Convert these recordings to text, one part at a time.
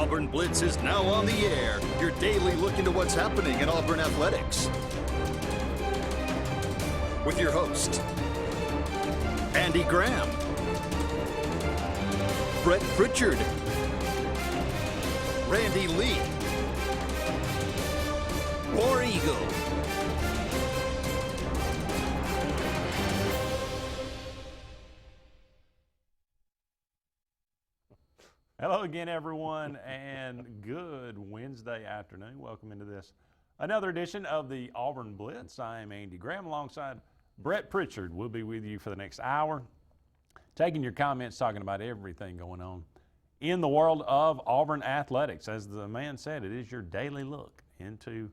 Auburn Blitz is now on the air. Your daily look into what's happening in Auburn athletics. With your host, Andy Graham, Brett Pritchard, Randy Lee, War Eagle. Hello again, everyone, and good Wednesday afternoon. Welcome into this another edition of the Auburn Blitz. I am Andy Graham alongside Brett Pritchard. We'll be with you for the next hour, taking your comments, talking about everything going on in the world of Auburn athletics. As the man said, it is your daily look into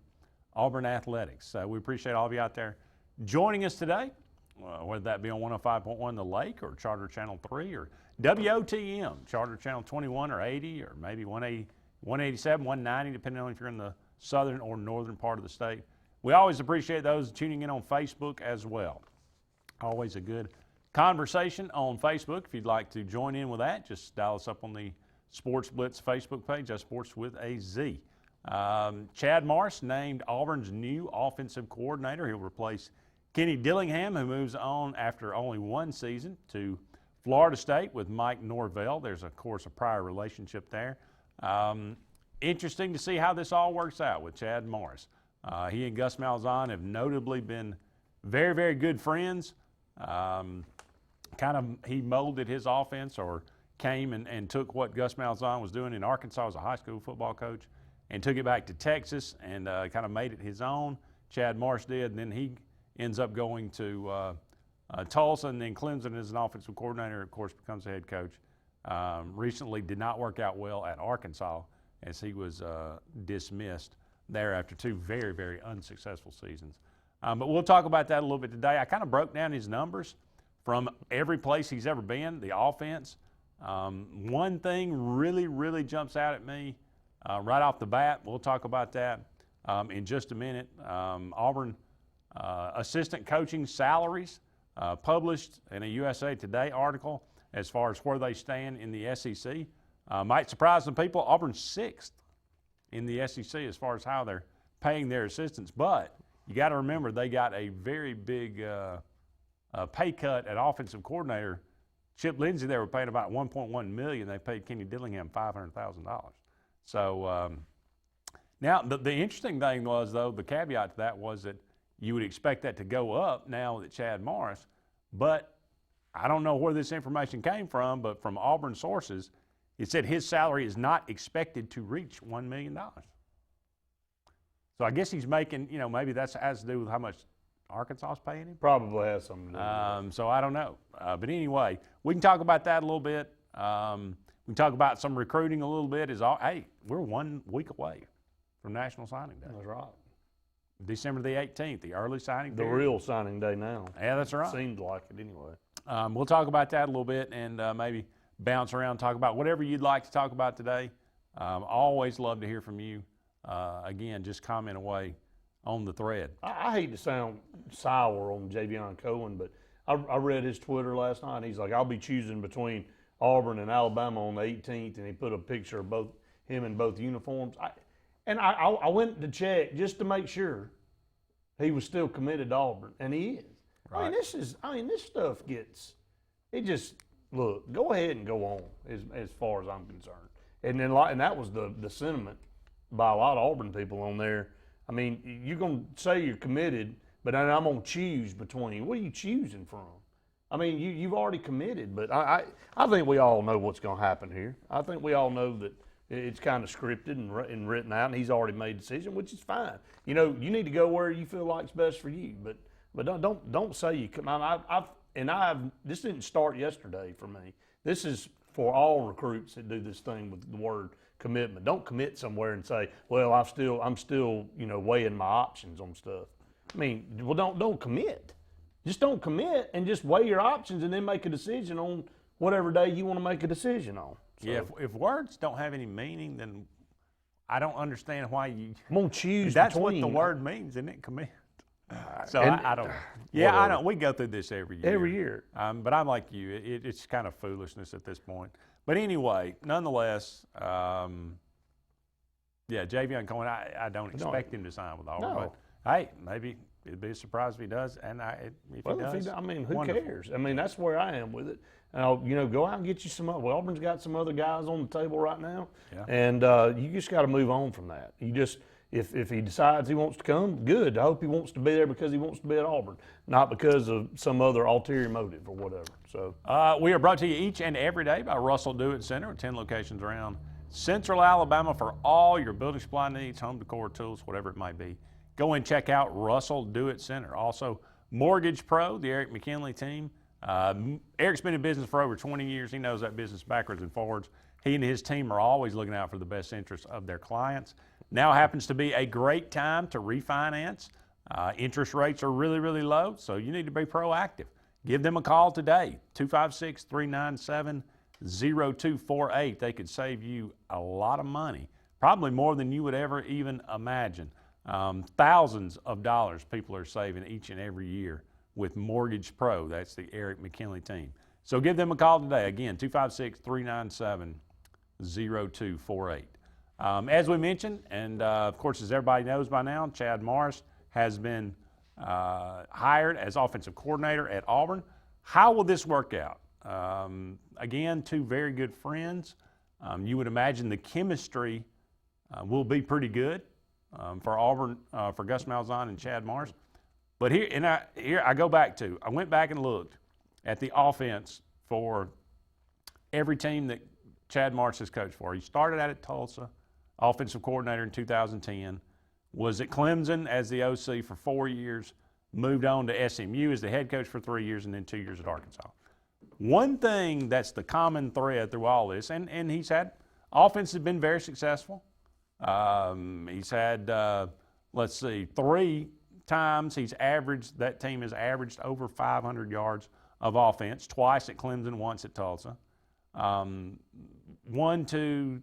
Auburn athletics. So we appreciate all of you out there joining us today, whether that be on 105.1 The Lake or Charter Channel 3 or WOTM, Charter Channel 21 or 80 or maybe 180, 187, 190, depending on if you're in the southern or northern part of the state. We always appreciate those tuning in on Facebook as well. Always a good conversation on Facebook. If you'd like to join in with that, just dial us up on the Sports Blitz Facebook page. That's Sports with a Z. Chad Morris named Auburn's new offensive coordinator. He'll replace Kenny Dillingham, who moves on after only one season to Florida State with Mike Norvell. There's, of course, a prior relationship there. Interesting to see how this all works out with Chad Morris. He and Gus Malzahn have notably been very, very good friends. He molded his offense or came and took what Gus Malzahn was doing in Arkansas as a high school football coach and took it back to Texas and kind of made it his own. Chad Morris did, and then he ends up going to Tulsa and then Clemson as an offensive coordinator, of course, becomes a head coach. Recently did not work out well at Arkansas as he was dismissed there after two very, very unsuccessful seasons. But we'll talk about that a little bit today. I kind of broke down his numbers from every place he's ever been, the offense. One thing really, really jumps out at me right off the bat. We'll talk about that in just a minute. Auburn assistant coaching salaries published in a USA Today article as far as where they stand in the SEC. Might surprise some people. Auburn's sixth in the SEC as far as how they're paying their assistants. But you got to remember they got a very big pay cut at offensive coordinator. Chip Lindsey, they were paying about $1.1 million. They paid Kenny Dillingham $500,000. So now the interesting thing was, though, the caveat to that was that you would expect that to go up now that Chad Morris, but I don't know where this information came from, but from Auburn sources, it said his salary is not expected to reach $1 million. So I guess he's making, maybe that has to do with how much Arkansas is paying him. Probably has something to do with it. So I don't know. But anyway, we can talk about that a little bit. We can talk about some recruiting a little bit. Hey, we're 1 week away from National Signing Day. That's right. December the 18th, the early signing day. The real signing day now. Yeah, that's right. Seems like it anyway. We'll talk about that a little bit and maybe bounce around, talk about whatever you'd like to talk about today. Always love to hear from you. Again, just comment away on the thread. I hate to sound sour on Javion Cohen, but I read his Twitter last night. And he's like, I'll be choosing between Auburn and Alabama on the 18th, and he put a picture of both him in both uniforms. I went to check just to make sure he was still committed to Auburn, and he is. Right. This stuff look, go ahead and go on as far as I'm concerned. And then, and that was the sentiment by a lot of Auburn people on there. I mean, you're going to say you're committed, but then I'm going to choose between you. What are you choosing from? I mean, you've already committed, but I think we all know what's going to happen here. I think we all know that it's kind of scripted and written out, and he's already made a decision, which is fine. You need to go where you feel like it's best for you, but don't say you come. This didn't start yesterday for me. This is for all recruits that do this thing with the word commitment. Don't commit somewhere and say, well, I'm still weighing my options on stuff. I mean, well, don't commit. Just don't commit and just weigh your options and then make a decision on whatever day you want to make a decision on. So, yeah, if words don't have any meaning, then I don't understand why you. I'm gonna choose. That's between, what the word means, isn't it? Commit. So and, I don't. Yeah, I know. We go through this every year. Every year. But I'm like you. It's kind of foolishness at this point. But anyway, nonetheless, Yeah, Javion Cohen, I don't expect him to sign with Auburn. No. But, hey, maybe it'd be a surprise if he does. And if he does, I mean, who wonderful. cares? I mean, that's where I am with it. Go out and get you some other. Well, Auburn's got some other guys on the table right now. Yeah. And you just got to move on from that. You just, if he decides he wants to come, good. I hope he wants to be there because he wants to be at Auburn, not because of some other ulterior motive or whatever. So we are brought to you each and every day by Russell Do-It Center with 10 locations around Central Alabama for all your building supply needs, home decor, tools, whatever it might be. Go and check out Russell Do-It Center. Also, Mortgage Pro, the Eric McKinley team. Eric's been in business for over 20 years. He knows that business backwards and forwards. He and his team are always looking out for the best interests of their clients. Now happens to be a great time to refinance. Interest rates are really, really low, so you need to be proactive. Give them a call today, 256-397-0248. They could save you a lot of money, probably more than you would ever even imagine. Thousands of dollars people are saving each and every year with Mortgage Pro. That's the Eric McKinley team. So give them a call today. Again, 256-397-0248. As we mentioned, and of course, as everybody knows by now, Chad Morris has been hired as offensive coordinator at Auburn. How will this work out? Again, two very good friends. You would imagine the chemistry will be pretty good for Auburn, for Gus Malzahn and Chad Morris. But here I go back to, I went back and looked at the offense for every team that Chad Morris has coached for. He started out at Tulsa, offensive coordinator in 2010, was at Clemson as the OC for 4 years, moved on to SMU as the head coach for 3 years, and then 2 years at Arkansas. One thing that's the common thread through all this, and he's had, offense has been very successful. He's had, 3 times that team has averaged over 500 yards of offense, twice at Clemson, once at Tulsa. 1, 2,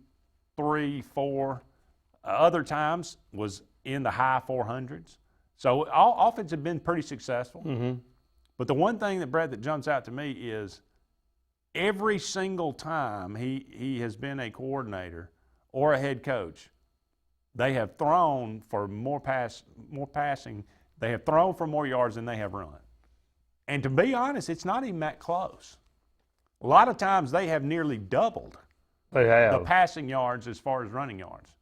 3, 4 other times was in the high 400s. So all offense have been pretty successful. Mm-hmm. But the one thing that, Brad, that jumps out to me is every single time he has been a coordinator or a head coach, they have thrown for more passing. They have thrown for more yards than they have run. And to be honest, it's not even that close. A lot of times they have nearly doubled the passing yards as far as running yards.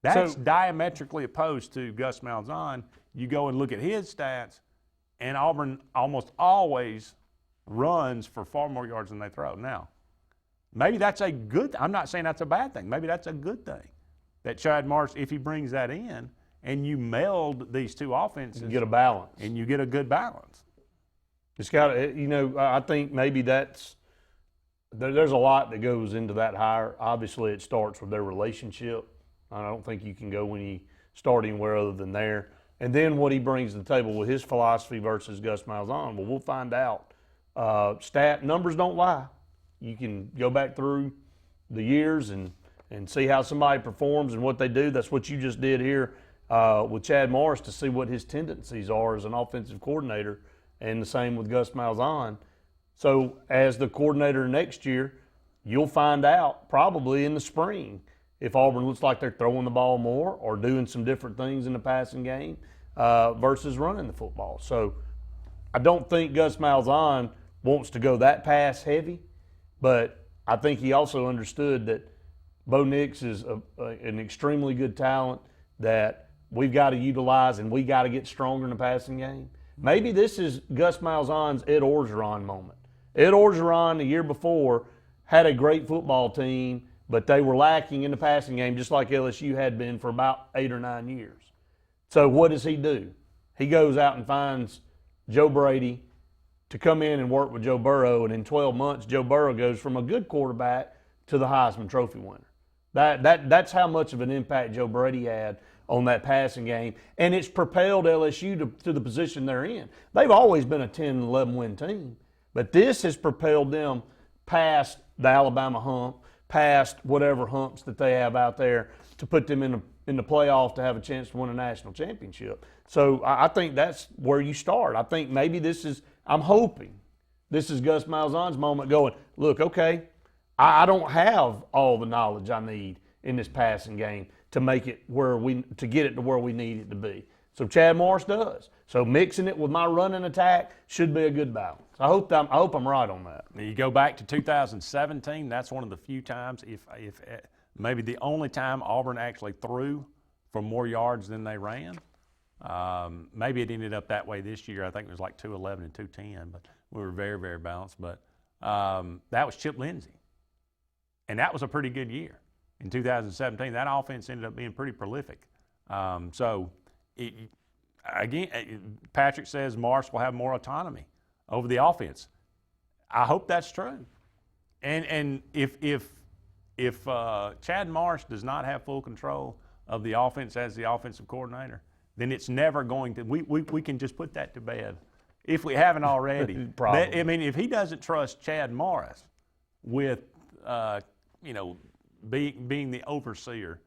That's diametrically opposed to Gus Malzahn. You go and look at his stats, and Auburn almost always runs for far more yards than they throw. Now, maybe that's a good – I'm not saying that's a bad thing. Maybe that's a good thing that Chad Morris, if he brings that in, and you meld these two offenses. You get a balance. And you get a good balance. It's got to, I think maybe there's a lot that goes into that hire. Obviously, it starts with their relationship. I don't think you can go start anywhere other than there. And then what he brings to the table with his philosophy versus Gus Malzahn, well, we'll find out. Numbers don't lie. You can go back through the years and see how somebody performs and what they do. That's what you just did here with Chad Morris to see what his tendencies are as an offensive coordinator, and the same with Gus Malzahn. So as the coordinator next year, you'll find out probably in the spring if Auburn looks like they're throwing the ball more or doing some different things in the passing game versus running the football. So I don't think Gus Malzahn wants to go that pass heavy, but I think he also understood that Bo Nix is an extremely good talent that we've got to utilize, and we got to get stronger in the passing game. Maybe this is Gus Malzahn's Ed Orgeron moment. Ed Orgeron the year before had a great football team, but they were lacking in the passing game just like LSU had been for about 8 or 9 years. So what does he do? He goes out and finds Joe Brady to come in and work with Joe Burrow, and in 12 months, Joe Burrow goes from a good quarterback to the Heisman Trophy winner. That's how much of an impact Joe Brady had on that passing game, and it's propelled LSU to the position they're in. They've always been a 10, 11-win team, but this has propelled them past the Alabama hump, past whatever humps that they have out there to put them in the playoff to have a chance to win a national championship. So I think that's where you start. I think maybe I'm hoping this is Gus Malzahn's moment going, look, okay, I don't have all the knowledge I need in this passing game to make it to get it to where we need it to be. So Chad Morris does. So mixing it with my running attack should be a good balance. I hope I'm right on that. Now you go back to 2017. That's one of the few times, if maybe the only time Auburn actually threw for more yards than they ran. Maybe it ended up that way this year. I think it was like 211 and 210, but we were very, very balanced. But that was Chip Lindsey, and that was a pretty good year. In 2017, that offense ended up being pretty prolific. Again, Patrick says Morris will have more autonomy over the offense. I hope that's true. And if Chad Morris does not have full control of the offense as the offensive coordinator, then it's never going to. We can just put that to bed if we haven't already. Probably. I mean, if he doesn't trust Chad Morris with being the overseer,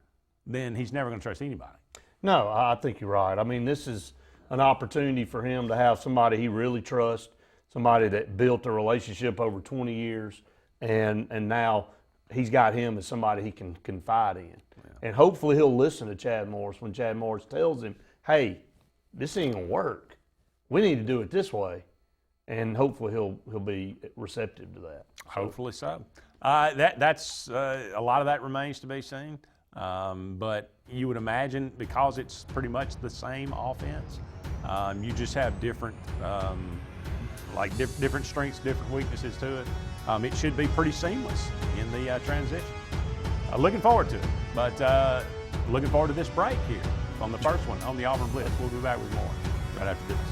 then he's never going to trust anybody. No, I think you're right. I mean, this is an opportunity for him to have somebody he really trusts, somebody that built a relationship over 20 years, and now he's got him as somebody he can confide in. Yeah. And hopefully he'll listen to Chad Morris when Chad Morris tells him, hey, this ain't going to work. We need to do it this way. And hopefully he'll be receptive to that. Hopefully so. That's a lot of that remains to be seen. But you would imagine, because it's pretty much the same offense, you just have different different strengths, different weaknesses to it. It should be pretty seamless in the transition. Looking forward to it, but looking forward to this break here on the first one on the Auburn Blitz. We'll be back with more right after this.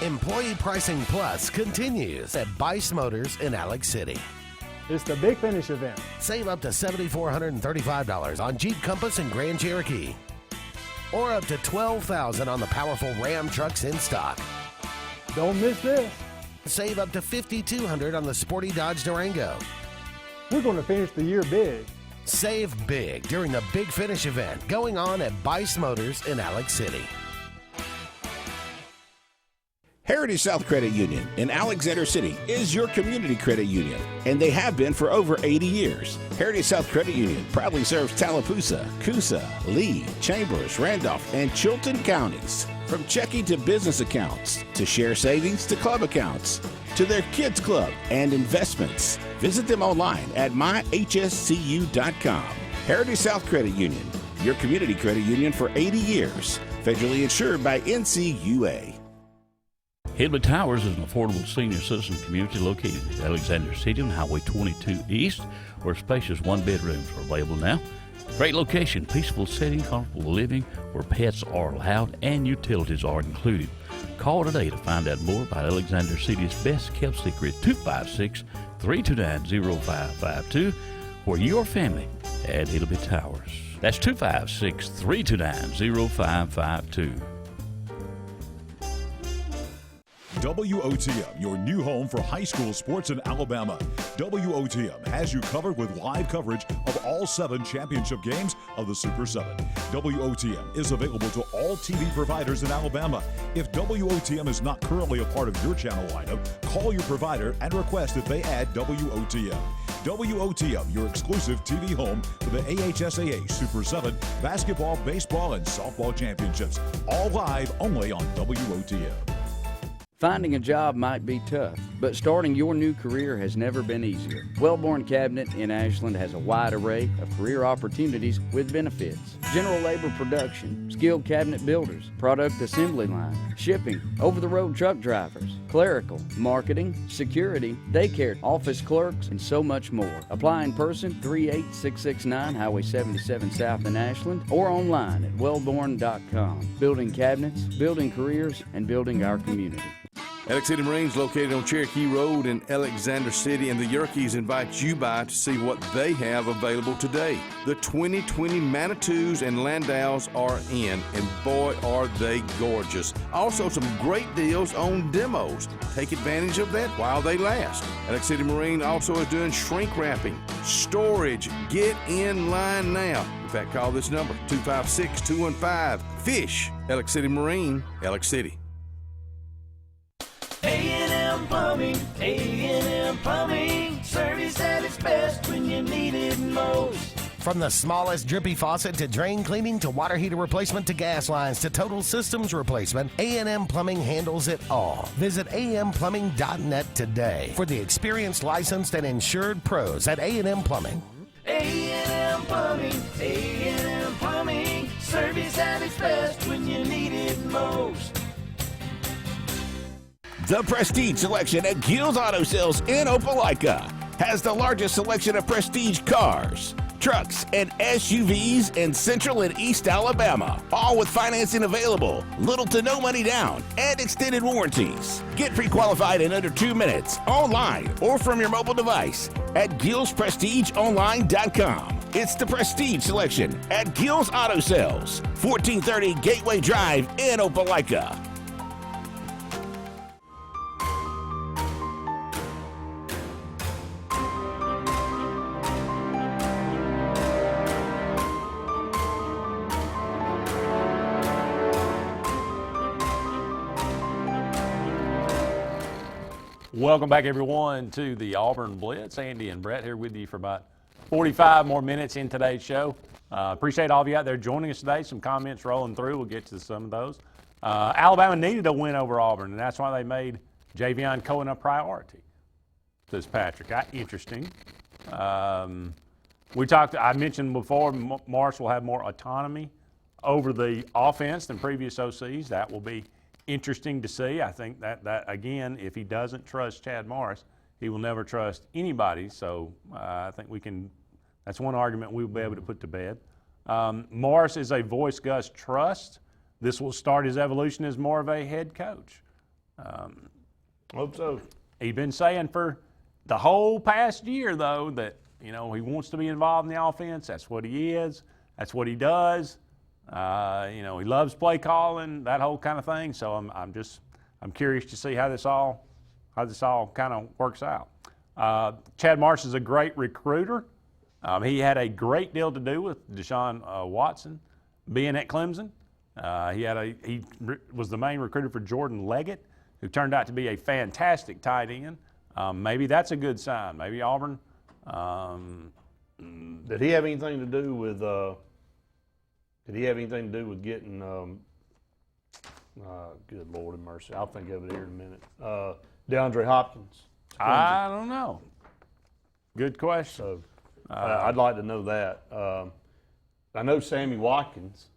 Employee Pricing Plus continues at Bice Motors in Alex City. It's the Big Finish event. Save up to $7,435 on Jeep Compass and Grand Cherokee, or up to $12,000 on the powerful Ram trucks in stock. Don't miss this. Save up to $5,200 on the sporty Dodge Durango. We're going to finish the year big. Save big during the Big Finish event going on at Bice Motors in Alex City. Heritage South Credit Union in Alexander City is your community credit union, and they have been for over 80 years. Heritage South Credit Union proudly serves Tallapoosa, Coosa, Lee, Chambers, Randolph, and Chilton counties. From checking to business accounts, to share savings to club accounts, to their kids club and investments. Visit them online at myhscu.com. Heritage South Credit Union, your community credit union for 80 years. Federally insured by NCUA. Hillbilly Towers is an affordable senior citizen community located in Alexander City on Highway 22 East, where spacious one-bedrooms are available now. Great location, peaceful setting, comfortable living, where pets are allowed and utilities are included. Call today to find out more about Alexander City's best-kept secret, 256-329-0552, where your family at Hillbilly Towers. That's 256-329-0552. WOTM, your new home for high school sports in Alabama. WOTM has you covered with live coverage of all 7 championship games of the Super 7. WOTM is available to all TV providers in Alabama. If WOTM is not currently a part of your channel lineup, call your provider and request that they add WOTM. WOTM, your exclusive TV home for the AHSAA Super 7 basketball, baseball, and softball championships. All live only on WOTM. Finding a job might be tough, but starting your new career has never been easier. Wellborn Cabinet in Ashland has a wide array of career opportunities with benefits. General labor production, skilled cabinet builders, product assembly line, shipping, over-the-road truck drivers, clerical, marketing, security, daycare, office clerks, and so much more. Apply in person, 38669 Highway 77 South in Ashland, or online at wellborn.com. Building cabinets, building careers, and building our community. Alex City Marines, located on Cherokee Road in Alexander City, and the Yerkes invite you by to see what they have available today. The 2020 Manitous and Landaus are in, and boy, are they gorgeous. Also, some great deals on demos. Take advantage of that while they last. Alex City Marine also is doing shrink wrapping, storage. Get in line now. In fact, call this number, 256-215-FISH. Alex City Marine, Alex City. A&M Plumbing, A&M Plumbing. Service at its best when you need it most. From the smallest drippy faucet to drain cleaning to water heater replacement to gas lines to total systems replacement, A&M Plumbing handles it all. Visit amplumbing.net today for the experienced, licensed, and insured pros at A&M Plumbing. A&M Plumbing, A&M Plumbing. Service at its best when you need it most. The Prestige Selection at Gills Auto Sales in Opelika has the largest selection of prestige cars, trucks, and SUVs in Central and East Alabama, all with financing available, little to no money down, and extended warranties. Get pre-qualified in under 2 minutes, online or from your mobile device at GillsPrestigeOnline.com. It's the Prestige Selection at Gills Auto Sales, 1430 Gateway Drive in Opelika. Welcome back, everyone, to the Auburn Blitz. Andy and Brett here with you for about 45 more minutes in today's show. Appreciate all of you out there joining us today. Some comments rolling through. We'll get to some of those. Alabama needed a win over Auburn, and that's why they made Javion Cohen a priority, says Patrick. Interesting. I mentioned before, Morris will have more autonomy over the offense than previous OCs. That will be interesting to see. I think that again, if he doesn't trust Chad Morris, he will never trust anybody. So I think that's one argument we'll be able to put to bed. Morris is a voice Gus trusts. This will start his evolution as more of a head coach. Hope so. He's been saying for the whole past year, though, that he wants to be involved in the offense. That's what he is. That's what he does. He loves play calling, that whole kind of thing. So I'm curious to see how this all kind of works out. Chad Morris is a great recruiter. He had a great deal to do with Deshaun Watson being at Clemson. He was the main recruiter for Jordan Leggett, who turned out to be a fantastic tight end. Maybe that's a good sign. Maybe Auburn. Did he have anything to do with? Getting? Good Lord have mercy. I'll think of it here in a minute. DeAndre Hopkins. I don't know. Good question. So I'd like to know that. I know Sammy Watkins.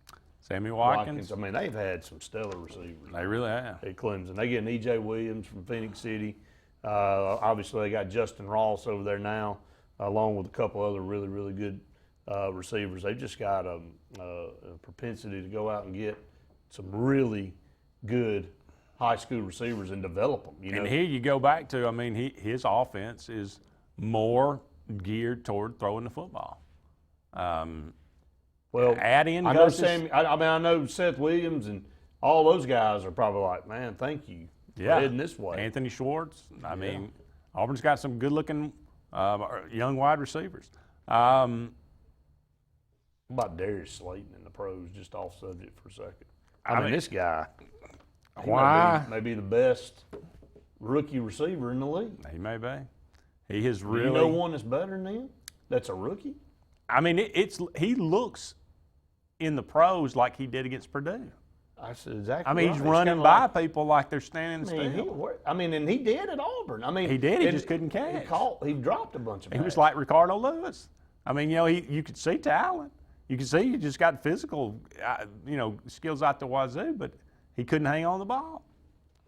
I mean, they've had some stellar receivers. They really have. At Clemson. They get an E.J. Williams from Phoenix City. Obviously, they got Justin Ross over there now, along with a couple other really, really good receivers. They've just got a propensity to go out and get some really good high school receivers and develop them. And here you go back to, his offense is more geared toward throwing the football. Add in. I know Seth Williams and all those guys are probably like, man, thank you for heading this way. Anthony Schwartz. Auburn's got some good-looking young wide receivers. What about Darius Slayton in the pros? Just off subject for a second. This guy. May be the best rookie receiver in the league. He may be. He has really. You know one that's better than him? That's a rookie. He looks in the pros like he did against Purdue. That's exactly. He's running by people like they're standing still. And he did at Auburn. He did. He just couldn't catch. He dropped a bunch of. He was like Ricardo Lewis. You could see talent. You could see he just got physical, skills out the wazoo, but he couldn't hang on the ball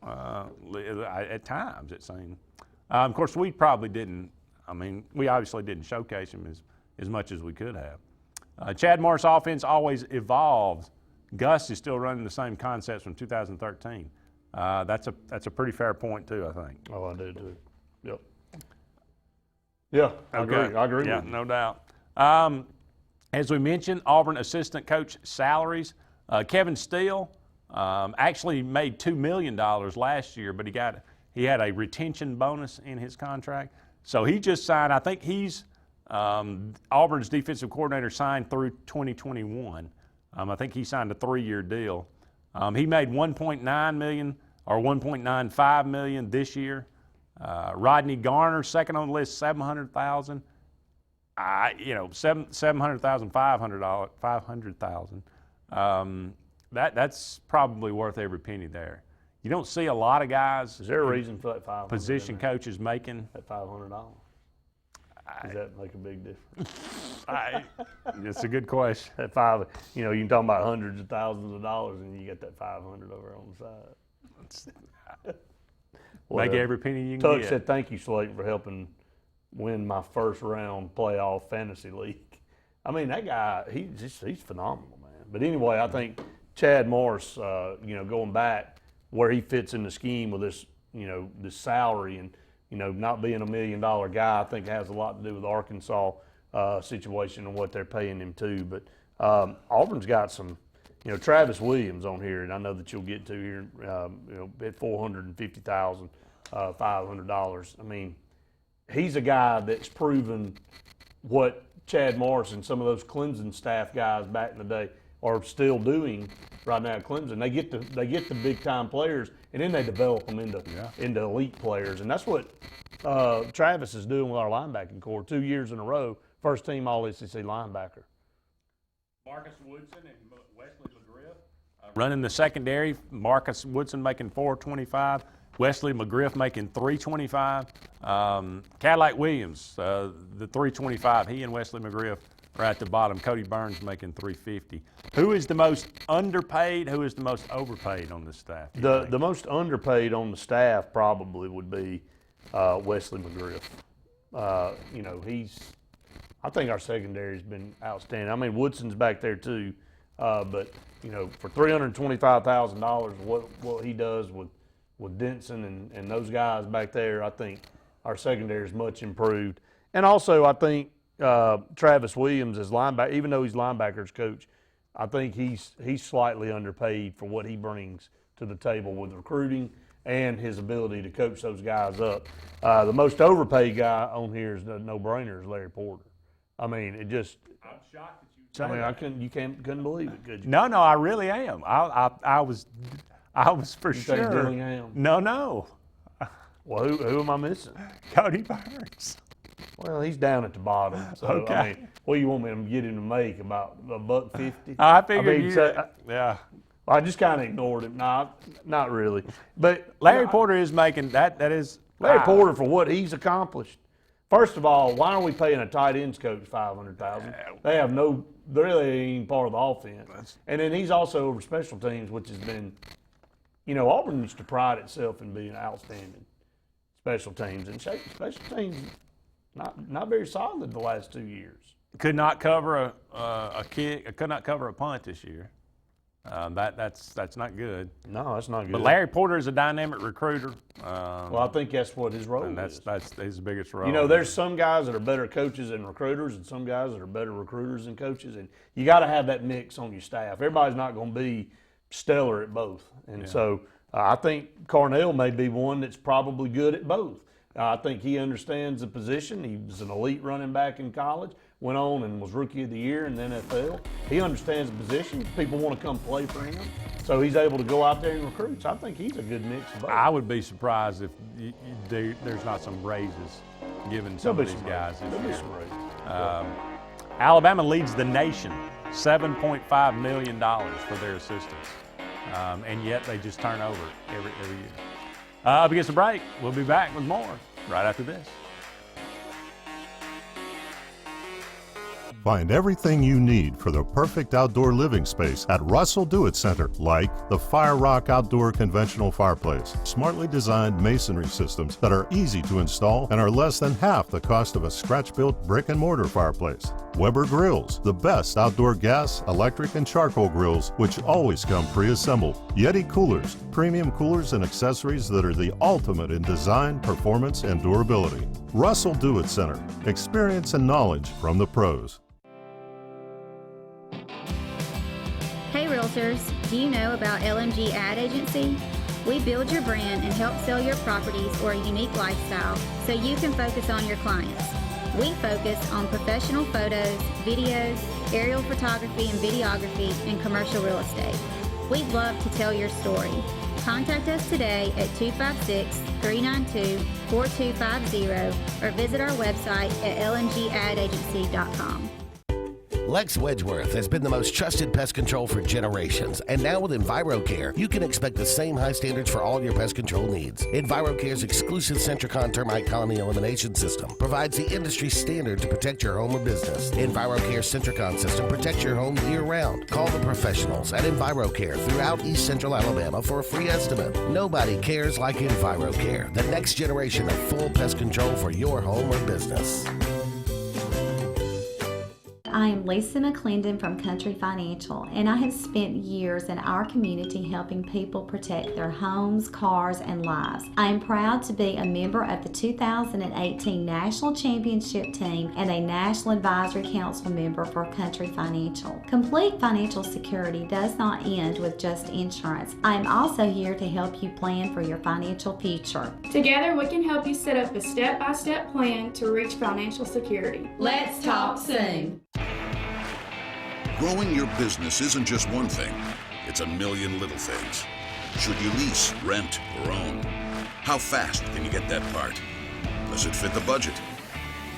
at times, it seemed. Of course, we probably didn't. We obviously didn't showcase him as much as we could have. Chad Morris' offense always evolves. Gus is still running the same concepts from 2013. That's a pretty fair point too, I think. Oh, I do too. Yep. Yeah, I agree. Yeah, with you. No doubt. As we mentioned, Auburn assistant coach salaries. Kevin Steele actually made $2 million last year, but he had a retention bonus in his contract. So he just signed. I think he's Auburn's defensive coordinator signed through 2021. I think he signed a 3-year deal. He made $1.9 million or $1.95 million this year. Rodney Garner, second on the list, $700,000. $700,000, $500,000. That's probably worth every penny there. You don't see a lot of guys. Is there a reason for that $500? Position coaches making that $500. Does that make a big difference? It's a good question. That you can talk about hundreds of thousands of dollars, and you get that $500 over on the side. Make every penny you can Tuck get. said, "Thank you, Slayton, for helping win my first round playoff fantasy league." I mean, that guy, he's phenomenal, man. But anyway, I think Chad Morris, going back where he fits in the scheme with this, this salary and, not being $1 million guy, I think has a lot to do with the Arkansas situation and what they're paying him too. But Auburn's got some, Travis Williams on here, and I know that you'll get to here, at $450,500. I mean, he's a guy that's proven what Chad Morris and some of those Clemson staff guys back in the day are still doing right now at Clemson. They get the big time players, and then they develop them into elite players, and that's what Travis is doing with our linebacking core. 2 years in a row, first team All SEC linebacker. Marcus Woodson and Wesley McGriff running the secondary. Marcus Woodson making $425. Wesley McGriff making $325. Cadillac Williams, the $325. He and Wesley McGriff are at the bottom. Cody Burns making $350. Who is the most underpaid? Who is the most overpaid on the staff? The most underpaid on the staff probably would be Wesley McGriff. I think our secondary has been outstanding. I mean, Woodson's back there too, but for $325,000, what he does with Denson and those guys back there, I think our secondary is much improved. And also, I think Travis Williams is linebacker, even though he's linebackers coach, I think he's slightly underpaid for what he brings to the table with recruiting and his ability to coach those guys up. The most overpaid guy on here is the no-brainer is Larry Porter. I mean, I'm shocked that you say that. Couldn't believe it, could you? No, I really am. I was for you sure. Think Dillingham? No. Well, who am I missing? Cody Burns. Well, he's down at the bottom. So, Okay. I mean, what do you want me to get him to make? About $1.50? I figured yeah. I just kind of ignored him. Not really. But Larry Porter is making that is Larry Porter for what he's accomplished. First of all, why are we paying a tight ends coach $500,000? They have they really ain't part of the offense. And then he's also over special teams, which has been, Auburn used to pride itself in being outstanding special teams, and special teams not very solid the last 2 years. Could not cover a kick. Could not cover a punt this year. That's not good. No, that's not good. But Larry Porter is a dynamic recruiter. Well, I think that's what his role is. That's his biggest role. There's some guys that are better coaches than recruiters, and some guys that are better recruiters than coaches, and you got to have that mix on your staff. Everybody's not going to be stellar at both, and so I think Carnell may be one that's probably good at both. I think he understands the position. He was an elite running back in college, went on and was Rookie of the Year in the NFL. He understands the position. People want to come play for him. So he's able to go out there and recruit. So I think he's a good mix of both. I would be surprised if there's not some raises given some of these guys this year. Alabama leads the nation, $7.5 million for their assistants. And yet they just turn over every year. Up against the break, we'll be back with more right after this. Find everything you need for the perfect outdoor living space at Russell Do-It Center, like the Fire Rock Outdoor Conventional Fireplace, smartly designed masonry systems that are easy to install and are less than half the cost of a scratch-built brick and mortar fireplace. Weber Grills, the best outdoor gas, electric, and charcoal grills, which always come pre-assembled. Yeti Coolers, premium coolers and accessories that are the ultimate in design, performance, and durability. Russell Do-It Center, experience and knowledge from the pros. Hey Realtors, do you know about LMG Ad Agency? We build your brand and help sell your properties or a unique lifestyle so you can focus on your clients. We focus on professional photos, videos, aerial photography and videography, and commercial real estate. We'd love to tell your story. Contact us today at 256-392-4250 or visit our website at lmgadagency.com. Lex Wedgeworth has been the most trusted pest control for generations, and now with EnviroCare, you can expect the same high standards for all your pest control needs. EnviroCare's exclusive Centricon termite colony elimination system provides the industry standard to protect your home or business. EnviroCare's Centricon system protects your home year-round. Call the professionals at EnviroCare throughout East Central Alabama for a free estimate. Nobody cares like EnviroCare, the next generation of full pest control for your home or business. I am Lisa McClendon from Country Financial, and I have spent years in our community helping people protect their homes, cars, and lives. I am proud to be a member of the 2018 National Championship Team and a National Advisory Council member for Country Financial. Complete financial security does not end with just insurance. I am also here to help you plan for your financial future. Together, we can help you set up a step-by-step plan to reach financial security. Let's talk soon. Growing your business isn't just one thing, it's a million little things. Should you lease, rent, or own? How fast can you get that part? Does it fit the budget?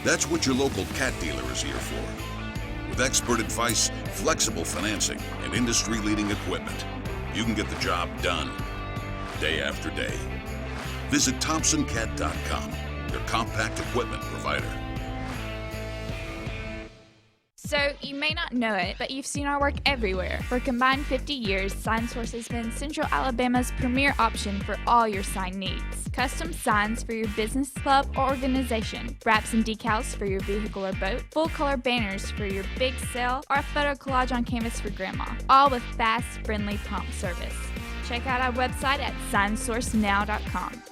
That's what your local cat dealer is here for. With expert advice, flexible financing, and industry-leading equipment, you can get the job done, day after day. Visit ThompsonCat.com, your compact equipment provider. So, you may not know it, but you've seen our work everywhere. For a combined 50 years, SignSource has been Central Alabama's premier option for all your sign needs. Custom signs for your business, club, or organization. Wraps and decals for your vehicle or boat. Full-color banners for your big sale, or a photo collage on canvas for grandma. All with fast, friendly, prompt service. Check out our website at signsourcenow.com.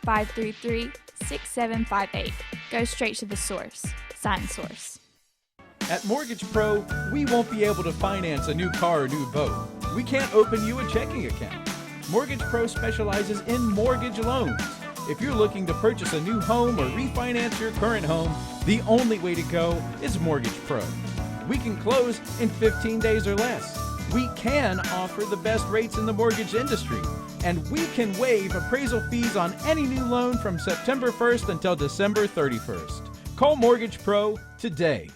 888-533-6758. Go straight to the source. SignSource. At Mortgage Pro, we won't be able to finance a new car or new boat. We can't open you a checking account. Mortgage Pro specializes in mortgage loans. If you're looking to purchase a new home or refinance your current home, the only way to go is Mortgage Pro. We can close in 15 days or less. We can offer the best rates in the mortgage industry. And we can waive appraisal fees on any new loan from September 1st until December 31st. Call Mortgage Pro today.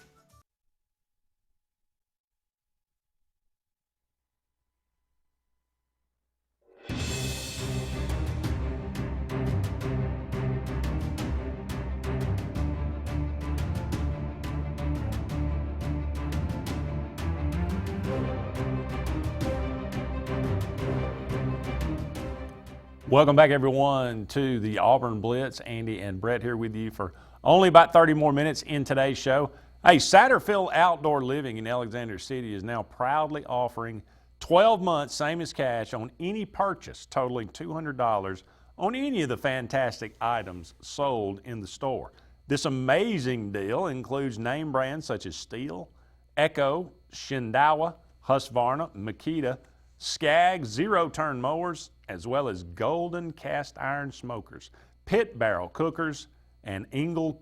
Welcome back, everyone, to the Auburn Blitz. Andy and Brett here with you for only about 30 more minutes in today's show. Hey, Satterfield Outdoor Living in Alexander City is now proudly offering 12 months, same as cash, on any purchase totaling $200 on any of the fantastic items sold in the store. This amazing deal includes name brands such as Steel, Echo, Shindawa, Husqvarna, Makita, Skag zero-turn mowers, as well as Golden cast iron smokers, pit barrel cookers, and Engel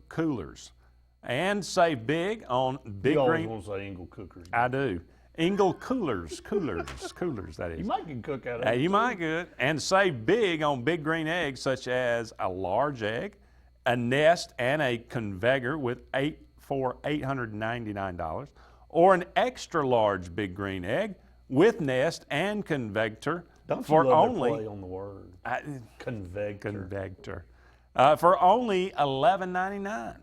coolers. And save big on big you green. You always want to say Engel cookers. I do. Engel coolers, that is. You might can cook out of it. You might could. And save big on big green eggs, such as a large egg, a nest, and a conveyor with for $899, or an extra large big green egg with nest and convector for only play on the word convector for only $11.99.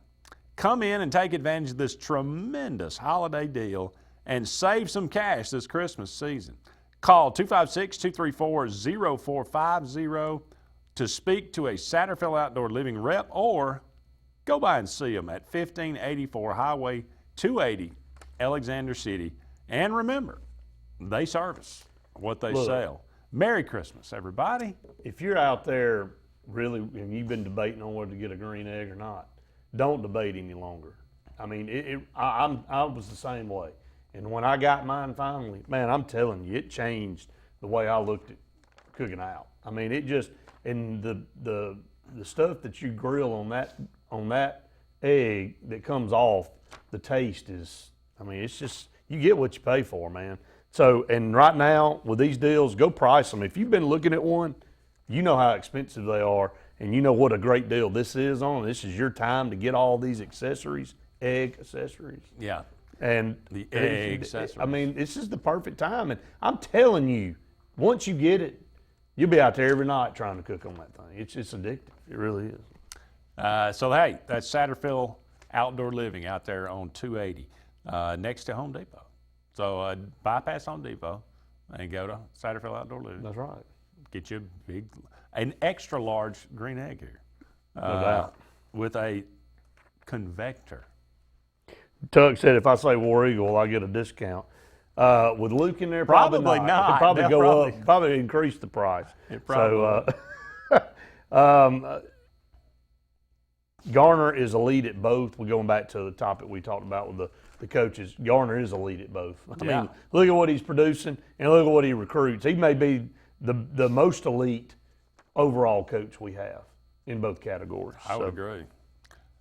Come in and take advantage of this tremendous holiday deal and save some cash this Christmas season. Call 256-234-0450 to speak to a Satterfield Outdoor Living rep, or go by and see them at 1584 Highway 280, Alexander City. And remember, they service what they sell. Merry Christmas, everybody. If you're out there really and you've been debating on whether to get a green egg or not, don't debate any longer. I mean, I was the same way. And when I got mine finally, man, I'm telling you, it changed the way I looked at cooking out. I mean, it just, and the stuff that you grill on that egg that comes off, the taste is, I mean, it's just, you get what you pay for, man. So, and right now with these deals, go price them. If you've been looking at one, you know how expensive they are, and you know what a great deal this is on. This is your time to get all these accessories, egg accessories. Yeah. And the egg accessories. I mean, this is the perfect time. And I'm telling you, once you get it, you'll be out there every night trying to cook on that thing. It's just addictive. It really is. So, hey, that's Satterfield Outdoor Living out there on 280 next to Home Depot. So bypass Home Depot and go to Satterfield Outdoor Living. That's right. Get you an extra large green egg here. No doubt. With a convector. Tuck said if I say War Eagle, I get a discount. With Luke in there, probably not. It'd probably They'll go up, probably increase the price. It probably Garner is elite at both. We're going back to the topic we talked about with the coaches. Garner is elite at both. I mean, look at what he's producing and look at what he recruits. He may be the most elite overall coach we have in both categories. I would agree.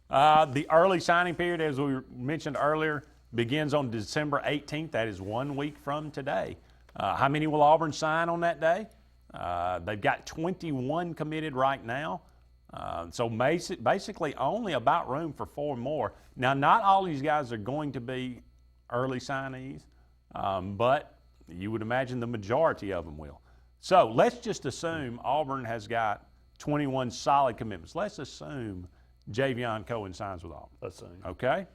The early signing period, as we mentioned earlier, begins on December 18th. That is 1 week from today. How many will Auburn sign on that day? They've got 21 committed right now. So basically only about room for 4 more. Now, not all these guys are going to be early signees, but you would imagine the majority of them will. So let's just assume Auburn has got 21 solid commitments. Let's assume Javion Cohen signs with Auburn. Let's see. Okay?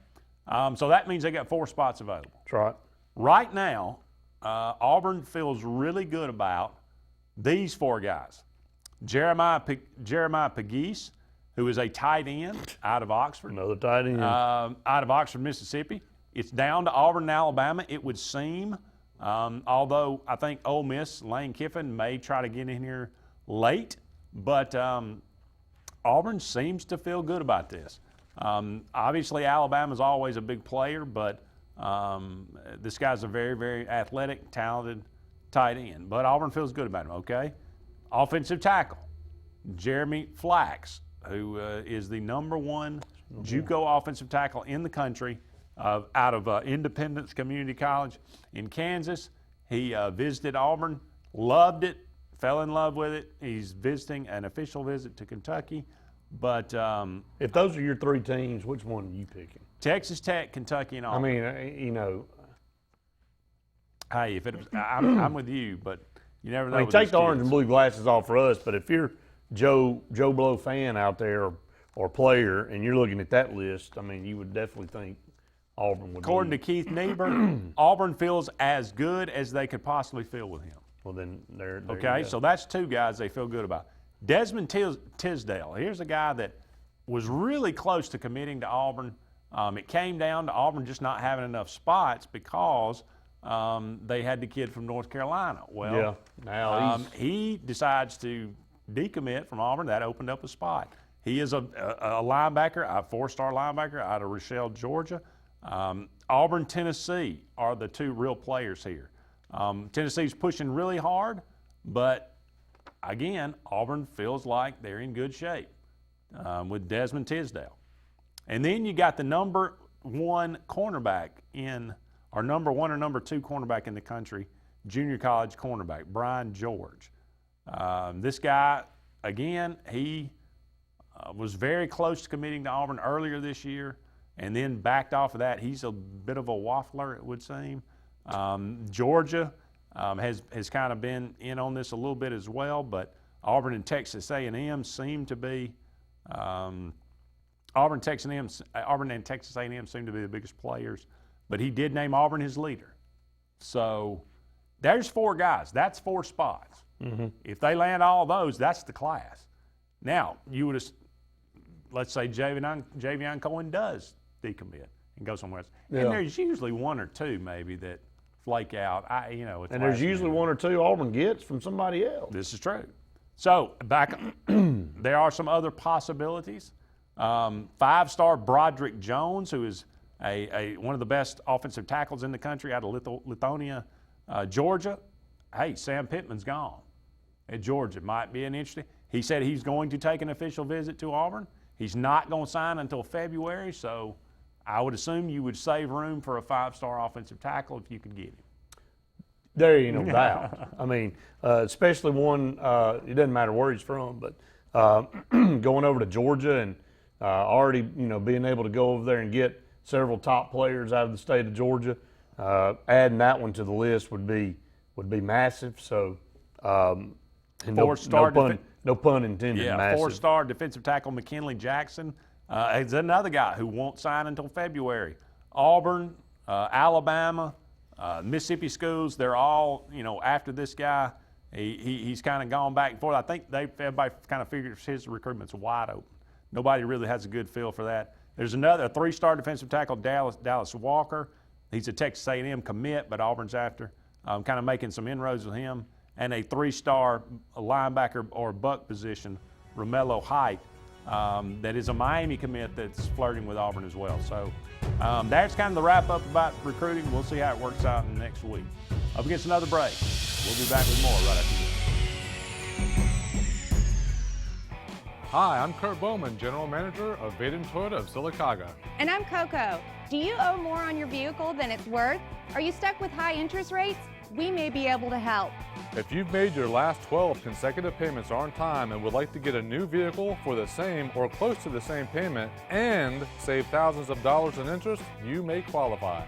So that means they got 4 spots available. That's right. Right now, Auburn feels really good about these 4 guys. Jeremiah Pegues, who is a tight end out of Oxford. Another tight end. Out of Oxford, Mississippi. It's down to Auburn and Alabama, it would seem. Although I think Ole Miss, Lane Kiffin, may try to get in here late. But Auburn seems to feel good about this. Obviously, Alabama's always a big player, but this guy's a very, very athletic, talented tight end. But Auburn feels good about him, okay? Offensive tackle, Jeremy Flax, who is the #1 JUCO offensive tackle in the country out of Independence Community College in Kansas. He visited Auburn, loved it, fell in love with it. He's visiting an official visit to Kentucky. But if those are your 3 teams, which one are you picking? Texas Tech, Kentucky, and Auburn. I mean, you know. Hey, if it was, I'm with you, but you never know. I mean, take the orange and blue glasses off for us, but if you're Joe Blow fan out there or player and you're looking at that list, I mean, you would definitely think Auburn would. According to Keith Niebuhr, Auburn feels as good as they could possibly feel with him. Well, then there okay, so that's 2 guys they feel good about. Desmond Tisdale, here's a guy that was really close to committing to Auburn. It came down to Auburn just not having enough spots because they had the kid from North Carolina. Well, yeah, now he decides to decommit from Auburn. That opened up a spot. He is a linebacker, a 4-star linebacker out of Rochelle, Georgia. Auburn, Tennessee are the 2 real players here. Tennessee's pushing really hard, but again, Auburn feels like they're in good shape with Desmond Tisdale. And then you got the #1 cornerback #1 or #2 cornerback in the country, junior college cornerback, Brian George. This guy, again, he was very close to committing to Auburn earlier this year and then backed off of that. He's a bit of a waffler, it would seem. Georgia has kind of been in on this a little bit as well, but Auburn and Texas A&M seem to be Auburn and Texas A&M seem to be the biggest players, but he did name Auburn his leader. So there's 4 guys. That's 4 spots. Mm-hmm. If they land all those, that's the class. Now, you would, let's say Javion Cohen does decommit and go somewhere else. Yeah. And there's usually 1 or 2 maybe that flake out. And there's usually 1 or 2 Auburn gets from somebody else. This is true. So there are some other possibilities. 5-star Broderick Jones, who is one of the best offensive tackles in the country out of Lithonia, Georgia. Hey, Sam Pittman's gone at Georgia. Might be an interesting. He said he's going to take an official visit to Auburn. He's not going to sign until February, so I would assume you would save room for a 5-star offensive tackle if you could get him. There ain't no doubt. I mean, especially one, it doesn't matter where he's from, but going over to Georgia and already, being able to go over there and get several top players out of the state of Georgia, adding that one to the list would be massive. So, no pun intended. Yeah, massive. 4-star defensive tackle McKinley Jackson is another guy who won't sign until February. Auburn, Alabama, Mississippi schools, they're all, after this guy. He's kind of gone back and forth. I think everybody kind of figures his recruitment's wide open. Nobody really has a good feel for that. There's a 3-star defensive tackle, Dallas Walker. He's a Texas A&M commit, but Auburn's after. Kind of making some inroads with him. And a 3-star linebacker or buck position, Romello Height, that is a Miami commit that's flirting with Auburn as well. So that's kind of the wrap-up about recruiting. We'll see how it works out in the next week. Up against another break. We'll be back with more right after this. Hi, I'm Kurt Bowman, General Manager of Vaden Toyota of Sylacauga. And I'm Coco. Do you owe more on your vehicle than it's worth? Are you stuck with high interest rates? We may be able to help. If you've made your last 12 consecutive payments on time and would like to get a new vehicle for the same or close to the same payment and save thousands of dollars in interest, you may qualify.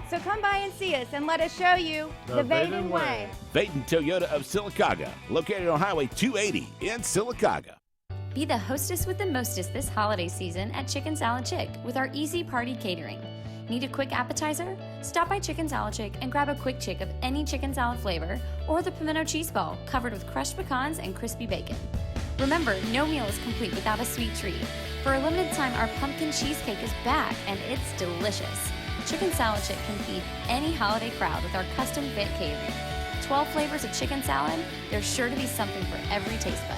So come by and see us and let us show you the Vaden way. Vaden Toyota of Sylacauga, located on Highway 280 in Sylacauga. Be the hostess with the mostest this holiday season at Chicken Salad Chick with our easy party catering. Need a quick appetizer? Stop by Chicken Salad Chick and grab a quick chick of any chicken salad flavor or the pimento cheese ball covered with crushed pecans and crispy bacon. Remember, no meal is complete without a sweet treat. For a limited time, our pumpkin cheesecake is back and it's delicious. Chicken Salad Chick can feed any holiday crowd with our custom-fit catering. 12 flavors of chicken salad, there's sure to be something for every taste bud.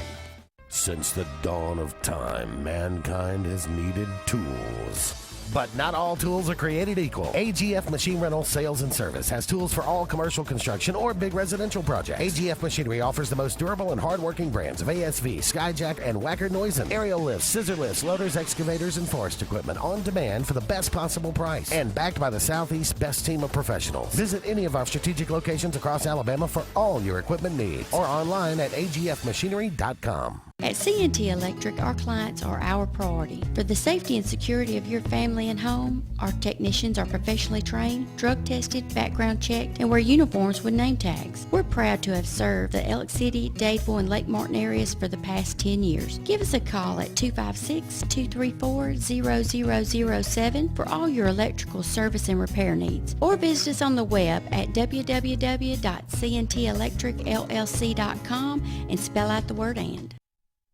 Since the dawn of time, mankind has needed tools. But not all tools are created equal. AGF Machine Rental Sales and Service has tools for all commercial construction or big residential projects. AGF Machinery offers the most durable and hardworking brands of ASV, Skyjack, and Wacker Neuson. Aerial lifts, scissor lifts, loaders, excavators, and forest equipment on demand for the best possible price. And backed by the Southeast's best team of professionals. Visit any of our strategic locations across Alabama for all your equipment needs. Or online at agfmachinery.com. At C&T Electric, our clients are our priority. For the safety and security of your family and home, our technicians are professionally trained, drug tested, background checked, and wear uniforms with name tags. We're proud to have served the Elk City, Dadeville, and Lake Martin areas for the past 10 years. Give us a call at 256-234-0007 for all your electrical service and repair needs. Or visit us on the web at www.cntelectricllc.com and spell out the word "and."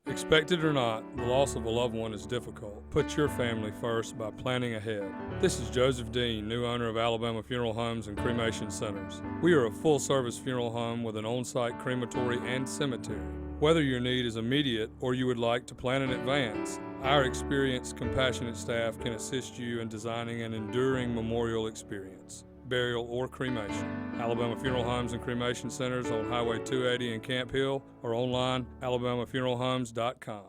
Expect it or not, the loss of a loved one is difficult. Put your family first by planning ahead. This is Joseph Dean, new owner of Alabama Funeral Homes and Cremation Centers. We are a full-service funeral home with an on-site crematory and cemetery. Whether your need is immediate or you would like to plan in advance, our experienced, compassionate staff can assist you in designing an enduring memorial experience, burial, or cremation. Alabama Funeral Homes and Cremation Centers on Highway 280 in Camp Hill or online, alabamafuneralhomes.com.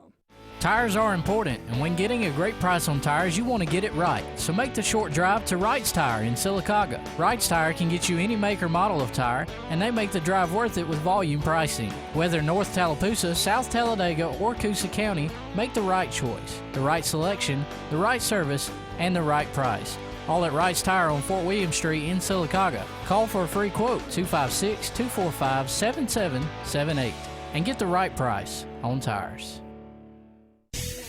Tires are important, and when getting a great price on tires, you want to get it right. So make the short drive to Wright's Tire in Sylacauga. Wright's Tire can get you any make or model of tire, and they make the drive worth it with volume pricing. Whether North Tallapoosa, South Talladega, or Coosa County, make the right choice, the right selection, the right service, and the right price. All at Wright's Tire on Fort William Street in Sylacauga. Call for a free quote, 256-245-7778, and get the right price on tires.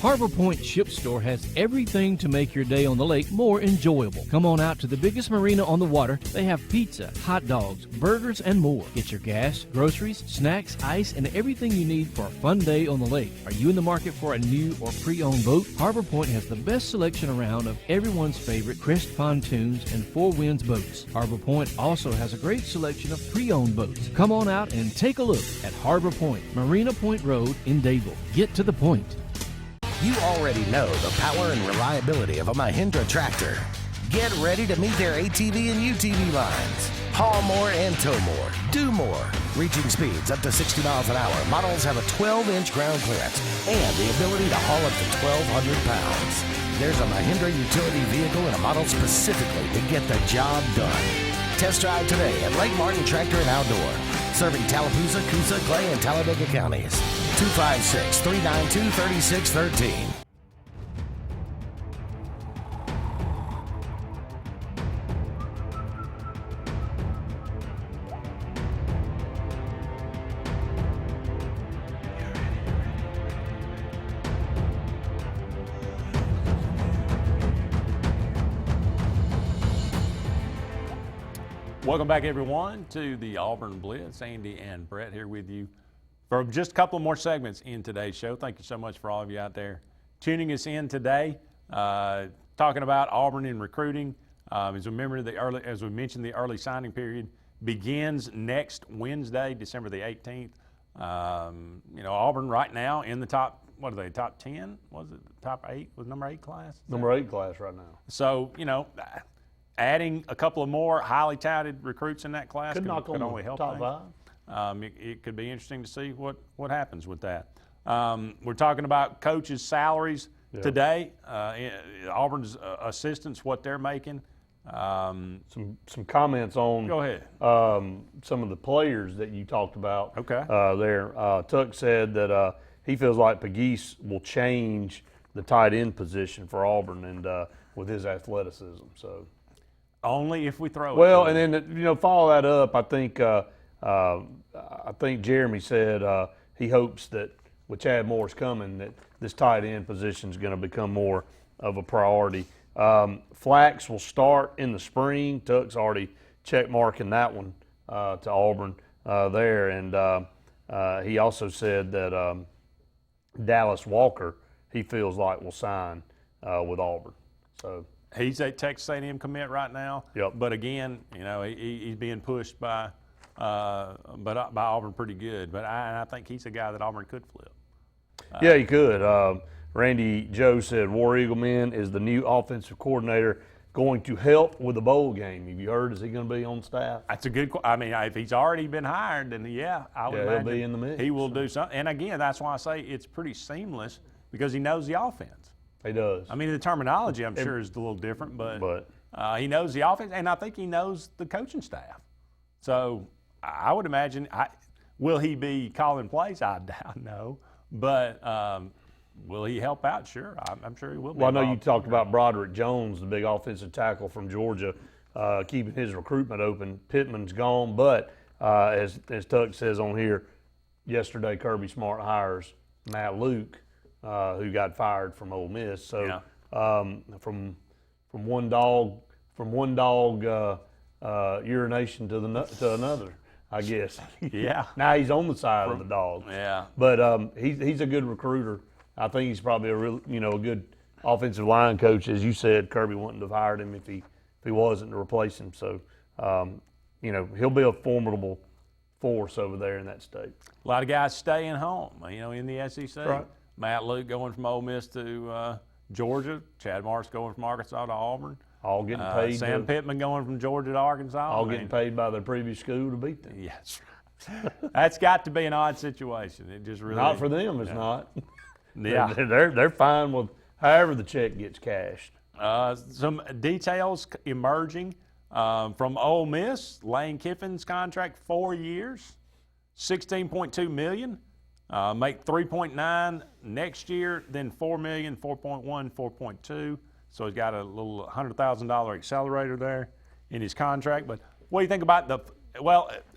Harbor Point Ship Store has everything to make your day on the lake more enjoyable. Come on out to the biggest marina on the water. They have pizza, hot dogs, burgers, and more. Get your gas, groceries, snacks, ice, and everything you need for a fun day on the lake. Are you in the market for a new or pre-owned boat? Harbor Point has the best selection around of everyone's favorite Crest pontoons and Four Winds boats. Harbor Point also has a great selection of pre-owned boats. Come on out and take a look at Harbor Point, Marina Point Road in Dadeville. Get to the point. You already know the power and reliability of a Mahindra tractor. Get ready to meet their ATV and UTV lines. Haul more and tow more. Do more. Reaching speeds up to 60 miles an hour. Models have a 12-inch ground clearance and the ability to haul up to 1,200 pounds. There's a Mahindra utility vehicle and a model specifically to get the job done. Test drive today at Lake Martin Tractor and Outdoor. Serving Tallapoosa, Coosa, Clay, and Talladega counties. 256-392-3613. Welcome back, everyone, to the Auburn Blitz. Andy and Brett here with you for just a couple more segments in today's show. Thank you so much for all of you out there tuning us in today, talking about Auburn in recruiting. As we mentioned, the early signing period begins next Wednesday, December the 18th. Auburn right now in the top, what are they, top 10? Was it top 8? Was number 8 class? Number 8 class right now. So, adding a couple of more highly touted recruits in that class could only help top things. 5. It could be interesting to see what happens with that. We're talking about coaches' salaries today. Auburn's assistants, what they're making. Some comments on. Go ahead. Some of the players that you talked about. Okay. There, Tuck said that he feels like Pegues will change the tight end position for Auburn and with his athleticism. So. Only if we throw it. Well, and then follow that up. I think Jeremy said he hopes that with Chad Morris coming, that this tight end position is going to become more of a priority. Flax will start in the spring. Tuck's already check marking that one to Auburn there, and he also said that Dallas Walker he feels like will sign with Auburn. So. He's a Texas A&M commit right now. Yep. But again, he's being pushed by Auburn pretty good. But I think he's a guy that Auburn could flip. Yeah, he could. Randy Joe said War Eagle Men is the new offensive coordinator going to help with the bowl game. Have you heard? Is he going to be on staff? That's a good. If he's already been hired, then I would imagine he'll be in the mix. He will do something. And again, that's why I say it's pretty seamless because he knows the offense. He does. I mean, the terminology, I'm sure, is a little different, but he knows the offense, and I think he knows the coaching staff. So I would imagine, will he be calling plays? I doubt, no. But will he help out? Sure. I'm sure he will be. Well, I know you talked about Broderick Jones, the big offensive tackle from Georgia, keeping his recruitment open. Pittman's gone, but as Tuck says on here, yesterday Kirby Smart hires Matt Luke, who got fired from Ole Miss. So from one dog urination to another, I guess. Yeah. Now he's on the side of the dogs. Yeah. But he's a good recruiter. I think he's probably a real a good offensive line coach, as you said. Kirby wouldn't have hired him if he wasn't to replace him. So he'll be a formidable force over there in that state. A lot of guys staying home, in the SEC. Right. Matt Luke going from Ole Miss to Georgia. Chad Morris going from Arkansas to Auburn. All getting paid. Sam Pittman going from Georgia to Arkansas. All getting paid by their previous school to beat them. Yes. That's got to be an odd situation. It just really not for them. It's not. Yeah. They're fine with however the check gets cashed. Some details emerging from Ole Miss. Lane Kiffin's contract 4 years, $16.2 million. Make 3.9 next year, then 4 million, 4.1, 4.2. So he's got a little $100,000 accelerator there in his contract. But what do you think about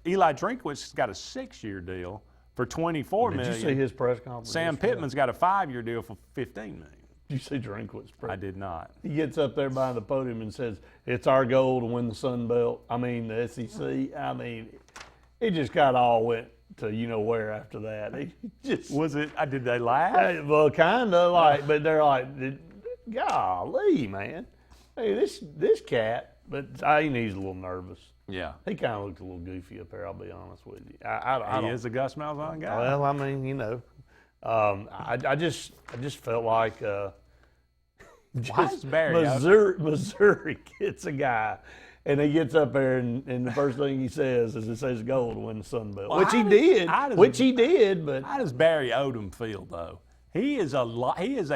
Eli Drinkwitz got a 6-year deal for $24 million. Did you see his press conference? Sam Pittman's got a 5-year deal for $15 million. Did you see Drinkwitz? I did not. He gets up there behind the podium and says, "It's our goal to win the Sun Belt." The SEC. It just kind of all went to where after that. It just was it. Did they laugh? Well, kind of like, but they're like, "Golly, man, hey, this cat." But he's a little nervous. Yeah, he kind of looked a little goofy up there. I'll be honest with you. He is a Gus Malzahn guy. Well, I just felt like Missouri gets a guy. And he gets up there, and the first thing he says is, "It says goal to win the Sun Belt," which he did. But how does Barry Odom feel though? He is a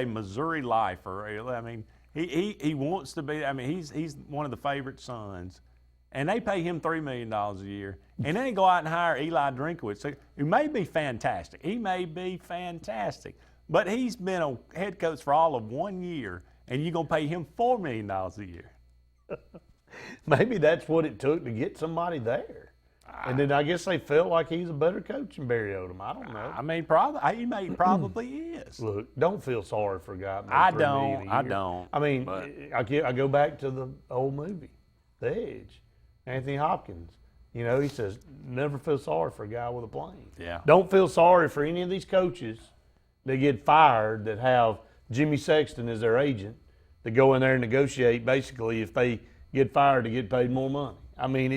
Missouri lifer. He wants to be. He's one of the favorite sons, and they pay him $3 million a year, and then they go out and hire Eli Drinkowitz, who may be fantastic. He may be fantastic, but he's been a head coach for all of 1 year, and you're going to pay him $4 million a year. Maybe that's what it took to get somebody there. And then I guess they felt like he's a better coach than Barry Odom. I don't know. I mean, he probably is. Look, don't feel sorry for a guy. I don't. I mean, I go back to the old movie, The Edge. Anthony Hopkins, you know, he says, never feel sorry for a guy with a plane. Yeah. Don't feel sorry for any of these coaches that get fired that have Jimmy Sexton as their agent that go in there and negotiate basically if they get fired to get paid more money. I mean,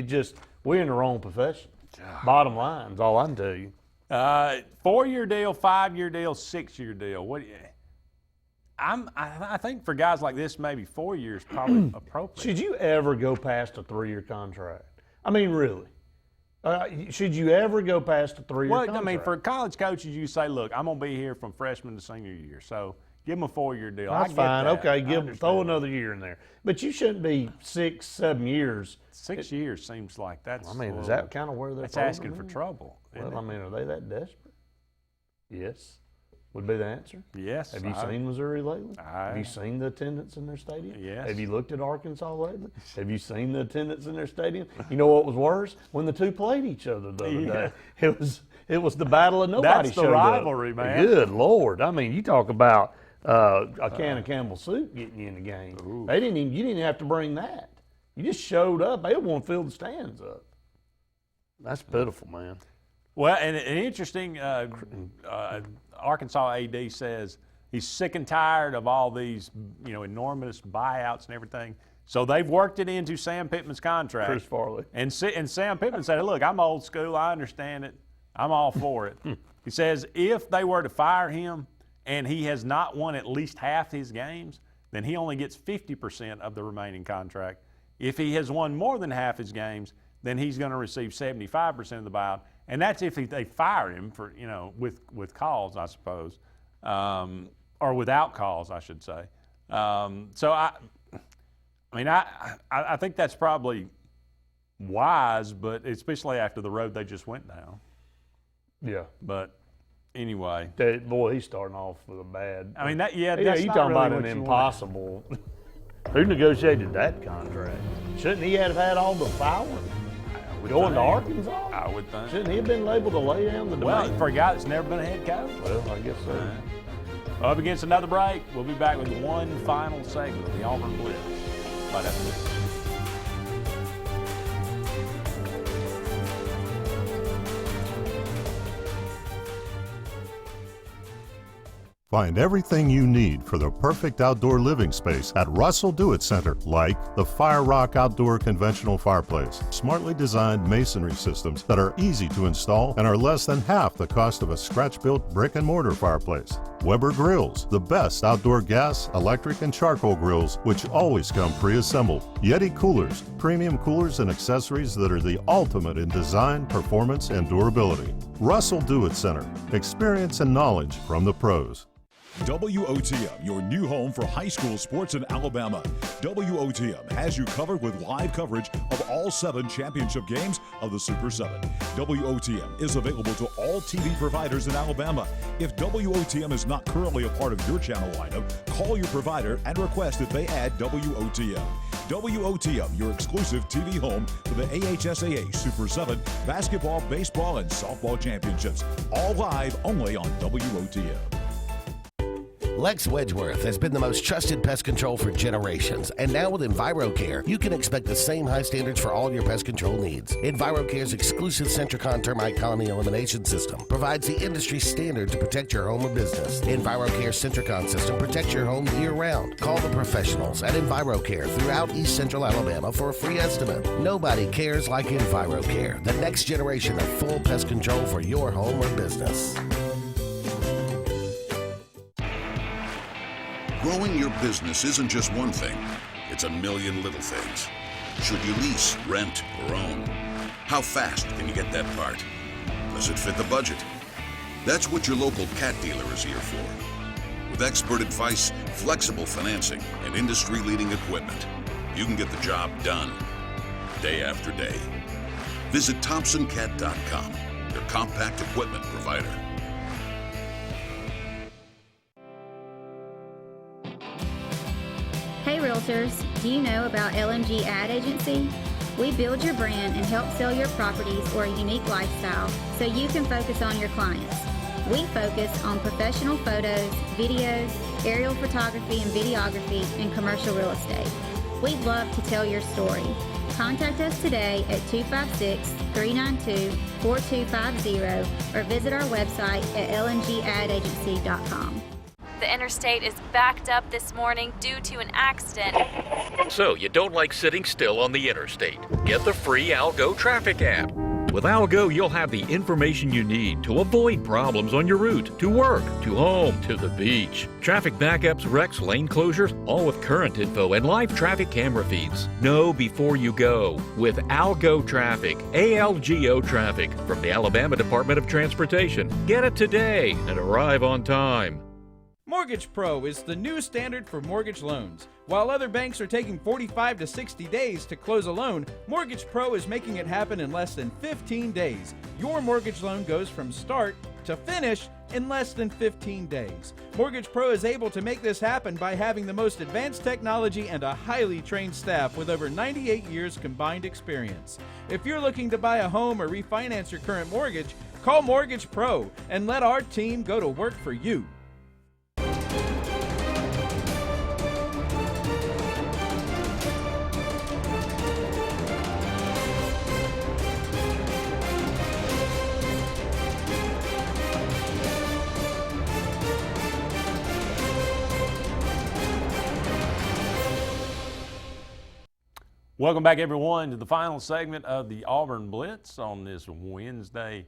we're in the wrong profession. Bottom line is all I can tell you. 4-year deal, 5-year deal, 6-year deal. I think for guys like this, maybe 4 years probably appropriate. Should you ever go past a 3-year contract? I mean, really? Should you ever go past a 3-year contract? Well, I mean, for college coaches, you say, look, I'm going to be here from freshman to senior year, so give them a 4-year deal. That's fine. Okay, throw another year in there. But you shouldn't be 6, 7 years. 6 years seems like that's. I mean, is that kind of where they're? That's asking for trouble. Well, I mean, are they that desperate? Yes, would be the answer. Yes. Have you seen Missouri lately? Have you seen the attendance in their stadium? Yes. Have you looked at Arkansas lately? Have you seen the attendance in their stadium? You know what was worse? When the two played each other the other day. It was the battle of nobody. That's the rivalry, man. Good Lord! I mean, you talk about a can of Campbell soup getting you in the game. Ooh. You didn't even have to bring that. You just showed up. They want to fill the stands up. That's pitiful, man. Well, and interesting, Arkansas AD says he's sick and tired of all these, enormous buyouts and everything. So they've worked it into Sam Pittman's contract. Chris Farley. And Sam Pittman said, look, I'm old school. I understand it. I'm all for it. He says if they were to fire him and he has not won at least half his games, then he only gets 50% of the remaining contract. If he has won more than half his games, then he's going to receive 75% of the buyout. And that's if they fire him for, with cause, I suppose, or without cause, I should say. So I think that's probably wise, but especially after the road they just went down. Yeah. But anyway, boy, he's starting off with a bad. I mean, that's you not talking really about what an you impossible. Who negotiated that contract? Shouldn't he have had all the power? Going to Arkansas? I would think. Shouldn't he have been able to lay down the domain? Well, for a guy that's never been a head coach. Well, I guess so. Up against another break. We'll be back with one final segment of the Auburn Blitz right after this. Find everything you need for the perfect outdoor living space at Russell Do-It Center, like the Fire Rock Outdoor Conventional Fireplace, smartly designed masonry systems that are easy to install and are less than half the cost of a scratch-built brick and mortar fireplace. Weber Grills, the best outdoor gas, electric, and charcoal grills, which always come pre-assembled. Yeti Coolers, premium coolers and accessories that are the ultimate in design, performance, and durability. Russell Do-It Center, experience and knowledge from the pros. WOTM, your new home for high school sports in Alabama. WOTM has you covered with live coverage of all 7 championship games of the Super 7. WOTM is available to all TV providers in Alabama. If WOTM is not currently a part of your channel lineup, call your provider and request that they add WOTM. WOTM, your exclusive TV home for the AHSAA Super 7 basketball, baseball, and softball championships. All live only on WOTM. Lex Wedgeworth has been the most trusted pest control for generations, and now with EnviroCare, you can expect the same high standards for all your pest control needs. EnviroCare's exclusive Centricon termite colony elimination system provides the industry standard to protect your home or business. EnviroCare's Centricon system protects your home year-round. Call the professionals at EnviroCare throughout East Central Alabama for a free estimate. Nobody cares like EnviroCare, the next generation of full pest control for your home or business. Growing your business isn't just one thing, it's a million little things. Should you lease, rent, or own? How fast can you get that part? Does it fit the budget? That's what your local cat dealer is here for. With expert advice, flexible financing, and industry-leading equipment, you can get the job done. day after day. Visit ThompsonCat.com, your compact equipment provider. Hey Realtors, do you know about LMG Ad Agency? We build your brand and help sell your properties or a unique lifestyle so you can focus on your clients. We focus on professional photos, videos, aerial photography and videography, and commercial real estate. We'd love to tell your story. Contact us today at 256-392-4250 or visit our website at lmgadagency.com. The interstate is backed up this morning due to an accident. So you don't like sitting still on the interstate? Get the free Algo traffic app. With Algo, you'll have the information you need to avoid problems on your route to work, to home, to the beach. Traffic backups, wrecks, lane closures, all with current info and live traffic camera feeds. Know before you go with Algo Traffic, ALGO Traffic from the Alabama Department of Transportation. Get it today and arrive on time. Mortgage Pro is the new standard for mortgage loans. While other banks are taking 45 to 60 days to close a loan, Mortgage Pro is making it happen in less than 15 days. Your mortgage loan goes from start to finish in less than 15 days. Mortgage Pro is able to make this happen by having the most advanced technology and a highly trained staff with over 98 years combined experience. If you're looking to buy a home or refinance your current mortgage, call Mortgage Pro and let our team go to work for you. Welcome back, everyone, to the final segment of the Auburn Blitz on this Wednesday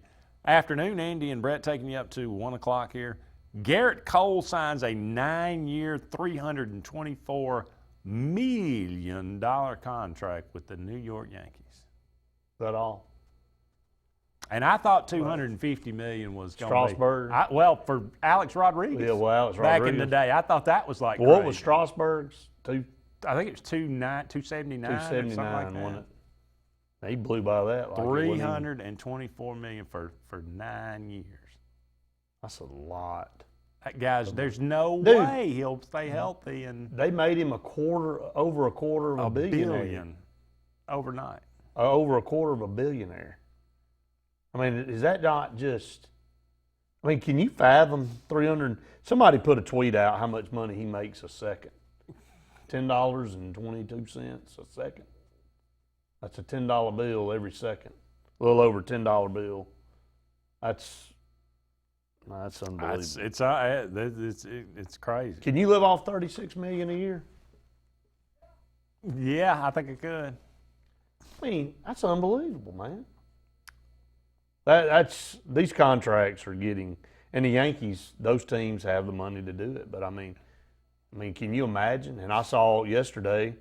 afternoon. Andy and Brett taking you up to 1 o'clock here. Garrett Cole signs a 9-year, $324 million contract with the New York Yankees. Is that all? And I thought $250 million was going to be. Strasburg. Well, for Alex Rodriguez. Yeah, well, Alex back Rodriguez. in the day, I thought that was like. What was Strasburg's? I think it was 279. 279, wasn't it? He blew by that. Like $324 million for 9 years. That's a lot. Guys, there's no way he'll stay healthy. And they made him over a quarter of a billionaire. Billion overnight. Over a quarter of a billionaire. I mean, is that not just? I mean, can you fathom 300? Somebody put a tweet out how much money he makes a second. $10.22 a second. That's a $10 bill every second. A little over $10 bill. That's unbelievable. It's crazy. Can you live off $36 million a year? Yeah, I think I could. I mean, that's unbelievable, man. That's these contracts are getting, and the Yankees, those teams have the money to do it. But I mean, can you imagine? And I saw yesterday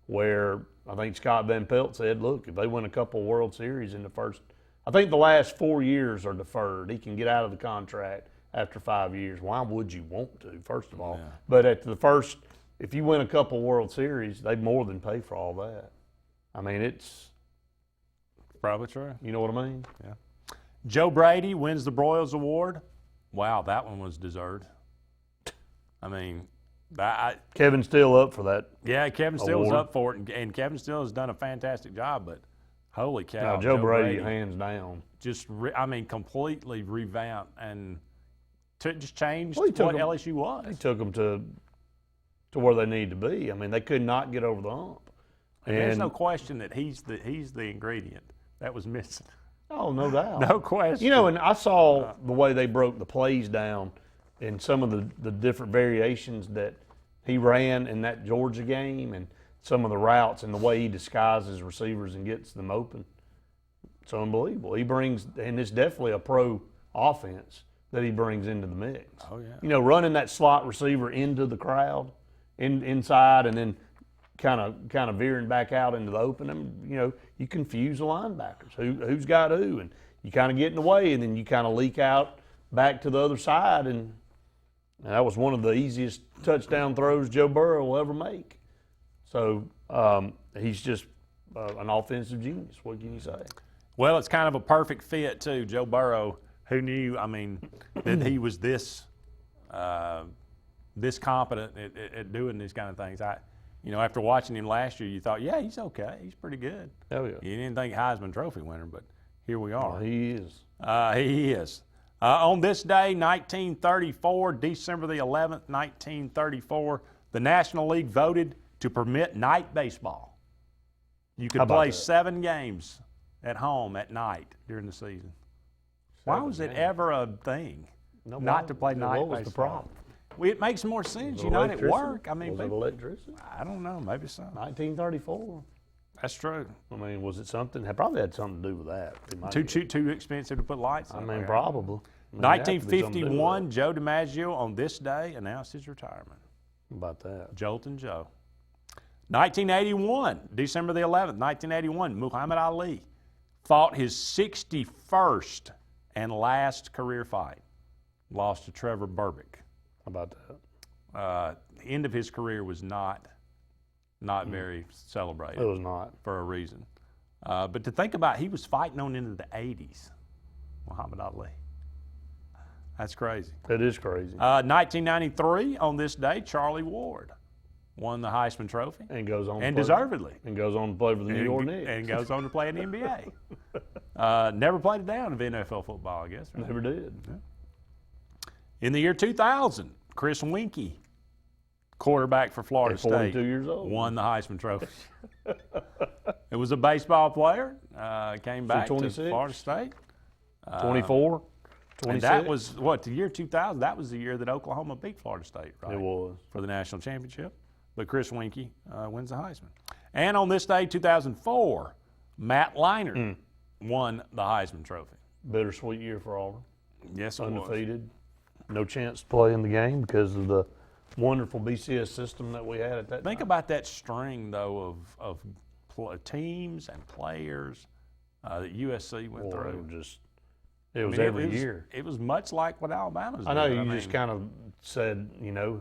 where I think Scott Van Pelt said, look, if they win a couple World Series in the first, I think the last 4 years are deferred. He can get out of the contract after 5 years. Why would you want to, first of all? Yeah. But at the first, if you win a couple World Series, they more than pay for all that. I mean, it's probably true. You know what I mean? Yeah. Joe Brady wins the Broyles Award. Wow, that one was deserved. I mean, Kevin Steele up for that. Yeah, Kevin Steele was up for it, and Kevin Steele has done a fantastic job. But holy cow, now, Joe Brady, hands down, just completely revamped and just changed what LSU was. He took them to where they need to be. I mean, they could not get over the hump. And there's no question that he's the ingredient that was missing. Oh, no doubt. No question. You know, and I saw the way they broke the plays down in some of the different variations that he ran in that Georgia game and some of the routes and the way he disguises receivers and gets them open. It's unbelievable. He brings, and it's definitely a pro offense that he brings into the mix. Oh, yeah. You know, running that slot receiver into the crowd, inside, and then kind of veering back out into the open. I mean, you know, you confuse the linebackers. Who's got who? And you kind of get in the way, and then you kind of leak out back to the other side. And that was one of the easiest touchdown throws Joe Burrow will ever make. So he's just an offensive genius. What can you say? Well, it's kind of a perfect fit too. Joe Burrow, who knew, I mean, that he was this competent at doing these kind of things. After watching him last year, you thought, yeah, he's okay. He's pretty good. Oh, yeah. You didn't think Heisman Trophy winner, but here we are. Well, he is. He is. On this day, 1934, December the 11th, 1934, the National League voted to permit night baseball. You could play 7 games at home at night during the season. Why was it ever a thing not to play night baseball? What was the problem? Well, it makes more sense. You're not at work. I mean, was it electricity? I don't know. Maybe so. 1934. That's true. I mean, was it something? It probably had something to do with that. Too expensive to put lights on. I mean, probably. 1951, Joe DiMaggio on this day announced his retirement. How about that? Joltin' Joe. 1981, December the 11th, 1981, Muhammad Ali fought his 61st and last career fight. Lost to Trevor Berbick. How about that? The end of his career was not very celebrated. It was not. For a reason. But to think about, he was fighting on into the 80s, Muhammad Ali. That's crazy. It is crazy. 1993, on this day, Charlie Ward won the Heisman Trophy. And goes on. And deservedly. And goes on to play for the New York Knicks. And goes on to play in the NBA. Never played a down of NFL football, I guess. Right? Never did. Yeah. In the year 2000, Chris Winkie, quarterback for Florida State, 42 years old, won the Heisman Trophy. It was a baseball player. Came back to Florida State. 24. 26. And that was, the year 2000, that was the year that Oklahoma beat Florida State, right? It was. For the national championship. But Chris Winkie wins the Heisman. And on this day, 2004, Matt Leinart won the Heisman Trophy. Bittersweet year for Auburn. Yes, it was. Undefeated. No chance to play in the game because of the wonderful BCS system that we had at that time. Think about that string, though, of teams and players that USC went through. It was every year. It was much like what Alabama's doing. I know you just kind of said,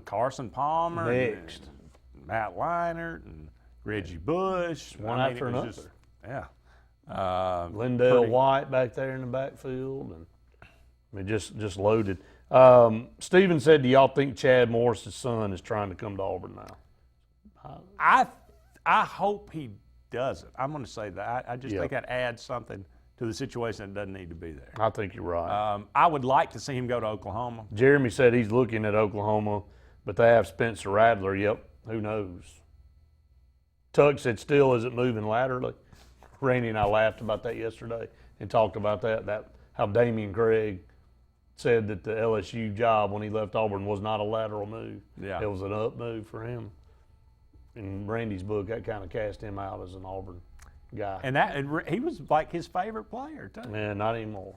Carson Palmer, next, and Matt Leinart, and Reggie Bush, one after another. Lindell White back there in the backfield, and just loaded. Steven said, "Do y'all think Chad Morris's son is trying to come to Auburn now?" I hope he doesn't. I'm going to say that. I just think that adds something to the situation that doesn't need to be there. I think you're right. I would like to see him go to Oklahoma. Jeremy said he's looking at Oklahoma, but they have Spencer Rattler. Yep, who knows? Tug said still isn't moving laterally. Randy and I laughed about that yesterday and talked about that how Damian Craig said that the LSU job when he left Auburn was not a lateral move. Yeah. It was an up move for him. In Randy's book, that kind of cast him out as an Auburn guy. And he was like his favorite player, too. Man, not anymore.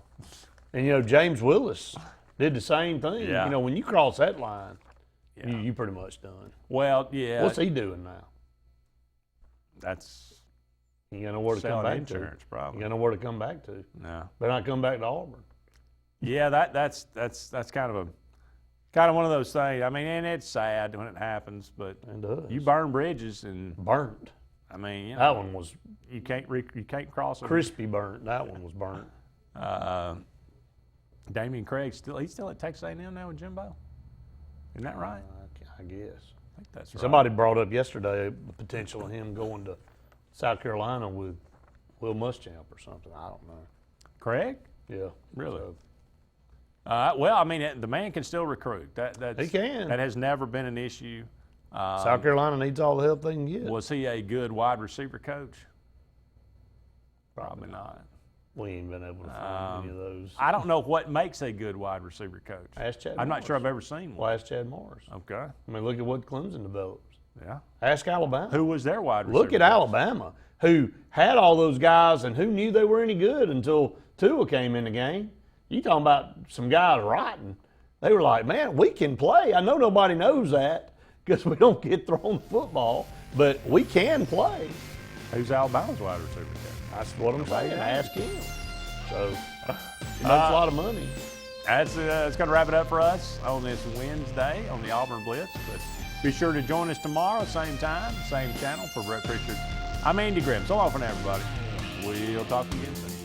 And, James Willis did the same thing. Yeah. When you cross that line, you pretty much done. Well, yeah. What's he doing now? That's you got nowhere to come back insurance, to. Probably. You got nowhere to come back to. No. Better not come back to Auburn. Yeah, that's kind of one of those things. I mean, and it's sad when it happens, but you burn bridges and burnt. I mean, that one was you can't cross them. Crispy burnt. That one was burnt. Damian Craig he's still at Texas A&M now with Jimbo. Isn't that right? I guess. I think that's right. Somebody brought up yesterday the potential of him going to South Carolina with Will Muschamp or something. I don't know. Craig? Yeah. Really? Well, I mean, the man can still recruit. He can. That has never been an issue. South Carolina needs all the help they can get. Was he a good wide receiver coach? Probably not. We ain't been able to find any of those. I don't know what makes a good wide receiver coach. Ask Chad I'm Morris. not sure I've ever seen one. Well, ask Chad Morris. Okay. I mean, look at what Clemson develops. Yeah. Ask Alabama. Who was their wide receiver Look at coach? Alabama, who had all those guys and who knew they were any good until Tua came in the game. You talking about some guys rotting. They were like, man, we can play. I know nobody knows that because we don't get thrown the football, but we can play. Who's Alabama's wide receiver coach? That's what I'm saying. Ask him. So he makes a lot of money. That's going to wrap it up for us on this Wednesday on the Auburn Blitz. But be sure to join us tomorrow, same time, same channel. For Brett Pritchard I'm Andy Grimm. So long for now, everybody. We'll talk again soon.